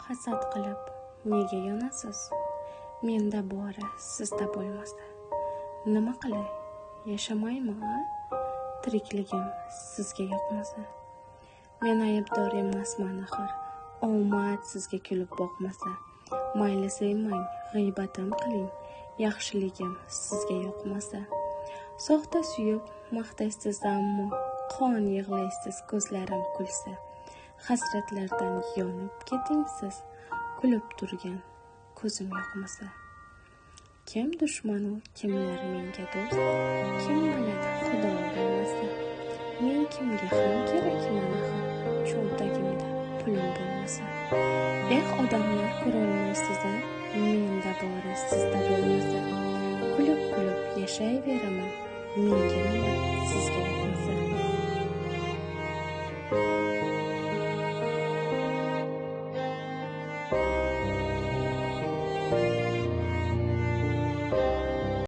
hasad qilib nega yonasiz? Menda bori sizda bo'lmasa nima qilay, yashamaymi? Tirikligim sizga yoqmasa. Men aybdor emasman axir, omad sizga kulib boqmasa. Mayli sevmang, g'iybatim qiling, yaxshiligim sizga yoqmasa. Soxta suyib maqtaysiz, ammo qon yig'laysiz, ko'zlarim kulsa. Hasratlardan yonib keting siz, kulib turgan ko'zim yoqmasa. Kim dushmanu, kimlar menga do'st, kim biladi xudo bilmasa. Men kimga ham kerakman axir, cho'ntagimda pulim bo'lmasa. Odamlar ko'rolmaysiz, menda bori sizda bo'lmasa. Kulib yashayveraman, menga nima, sizga